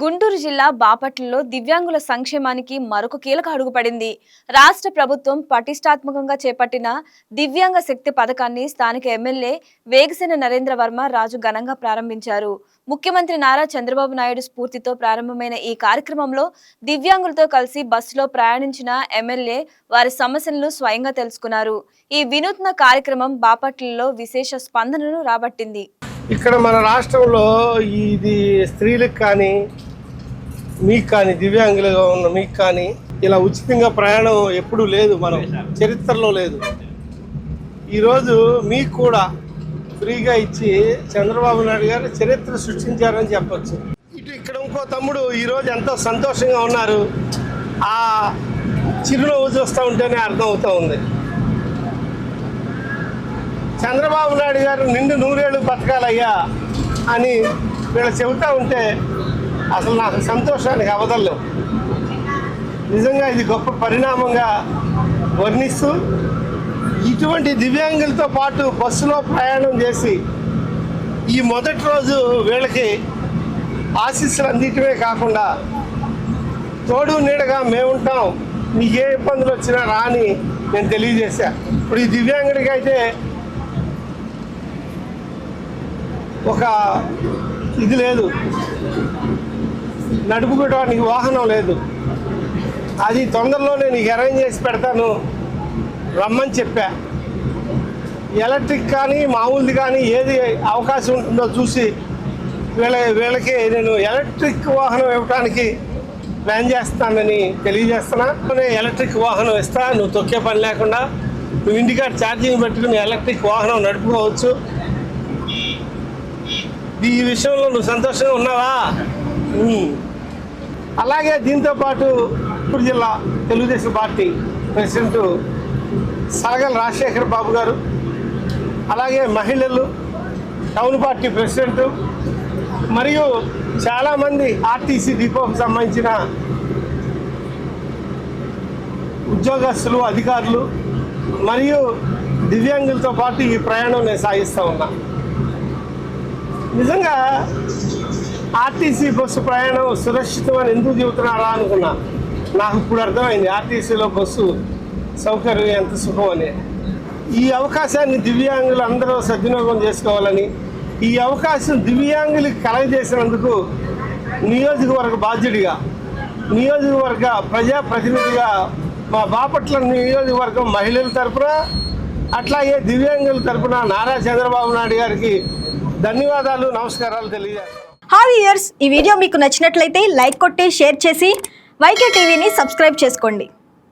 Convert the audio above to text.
గుంటూరు జిల్లా బాపట్లలో దివ్యాంగుల సంక్షేమానికి మరొక కీలక అడుగు పడింది. రాష్ట్ర ప్రభుత్వం పటిష్టాత్మకంగా చేపట్టిన దివ్యాంగ శక్తి పథకాన్ని స్థానిక ఎమ్మెల్యే వేగసేన నరేంద్ర వర్మ రాజు ఘనంగా ప్రారంభించారు. ముఖ్యమంత్రి నారా చంద్రబాబు నాయుడు స్ఫూర్తితో ప్రారంభమైన ఈ కార్యక్రమంలో దివ్యాంగులతో కలిసి బస్సులో ప్రయాణించిన ఎమ్మెల్యే వారి సమస్యలను స్వయంగా తెలుసుకున్నారు. ఈ వినూత్న కార్యక్రమం బాపట్లలో విశేష స్పందనను రాబట్టింది. ఇక్కడ మన రాష్ట్రంలో ఇది స్త్రీలకు కానీ మీకు కానీ దివ్యాంగులుగా ఉన్న మీకు కానీ ఇలా ఉచితంగా ప్రయాణం ఎప్పుడూ లేదు, మనం చరిత్రలో లేదు. ఈరోజు మీకు కూడా ఫ్రీగా ఇచ్చి చంద్రబాబు నాయుడు గారు చరిత్ర సృష్టించారని చెప్పచ్చు. ఇక్కడ ఇంకో తమ్ముడు ఈరోజు ఎంతో సంతోషంగా ఉన్నారు. ఆ చిరునవ్వు చూస్తూ ఉంటేనే అర్థం అవుతూ ఉంది. చంద్రబాబు నాయుడు గారు నిండు 100 ఏళ్ళు బతకాలయ్యా అని వీళ్ళు చెబుతూ ఉంటే అసలు నాకు సంతోషానికి అవధులు. నిజంగా ఇది గొప్ప పరిణామంగా వర్ణిస్తూ ఇటువంటి దివ్యాంగులతో పాటు బస్సులో ప్రయాణం చేసి ఈ మొదటి రోజు వీళ్ళకి ఆశీస్సులు అందించడమే కాకుండా తోడు నీడగా మేముంటాం, మీకు ఏ ఇబ్బందులు వచ్చినా రాని నేను తెలియజేశా. ఇప్పుడు ఈ దివ్యాంగుడికి అయితే ఒక ఇది లేదు, నడుపుకోవడానికి వాహనం లేదు. అది తొందరలోనే నీకు అరేంజ్ చేసి పెడతాను రమ్మని చెప్పా. ఎలక్ట్రిక్ కానీ మామూలుది కానీ ఏది అవకాశం ఉంటుందో చూసి వీళ్ళకి నేను ఎలక్ట్రిక్ వాహనం ఇవ్వడానికి ప్లాన్ చేస్తానని తెలియజేస్తున్నా. ఎలక్ట్రిక్ వాహనం ఇస్తా, నువ్వు తొక్కే పని లేకుండా నువ్వు ఇంటికాడ ఛార్జింగ్ పెట్టుకుని ఎలక్ట్రిక్ వాహనం నడుపుకోవచ్చు. ఈ విషయంలో నువ్వు సంతోషంగా ఉన్నావా? అలాగే దీంతోపాటు గుంటూరు జిల్లా తెలుగుదేశం పార్టీ ప్రెసిడెంట్ సరగల రాజశేఖర బాబు గారు, అలాగే మహిళలు టౌన్ పార్టీ ప్రెసిడెంట్ మరియు చాలామంది ఆర్టీసీ డిపోకు సంబంధించిన ఉద్యోగస్తులు, అధికారులు మరియు దివ్యాంగులతో పాటు ఈ ప్రయాణం నేను సాగిస్తూ ఉన్నా. నిజంగా ఆర్టీసీ బస్సు ప్రయాణం సురక్షితం అని ఎందుకు చెబుతున్నారా అనుకున్నా. నాకు ఇప్పుడు అర్థమైంది ఆర్టీసీలో బస్సు సౌకర్యం ఎంత సుఖం అని. ఈ అవకాశాన్ని దివ్యాంగులు అందరూ సద్వినియోగం చేసుకోవాలని, ఈ అవకాశం దివ్యాంగులకు కలగజేసినందుకు నియోజకవర్గ బాధ్యుడిగా, నియోజకవర్గ ప్రజాప్రతినిధిగా మా బాపట్ల నియోజకవర్గం మహిళల తరఫున అట్లాగే దివ్యాంగుల తరఫున నారా చంద్రబాబు నాయుడు గారికి ధన్యవాదాలు, నమస్కారాలు తెలియజేస్తాను. హాయ్ వ్యూయర్స్, ఈ వీడియో మీకు నచ్చినట్లయితే లైక్ కొట్టి షేర్ చేసి వైకే టీవీని సబ్స్క్రైబ్ చేసుకోండి.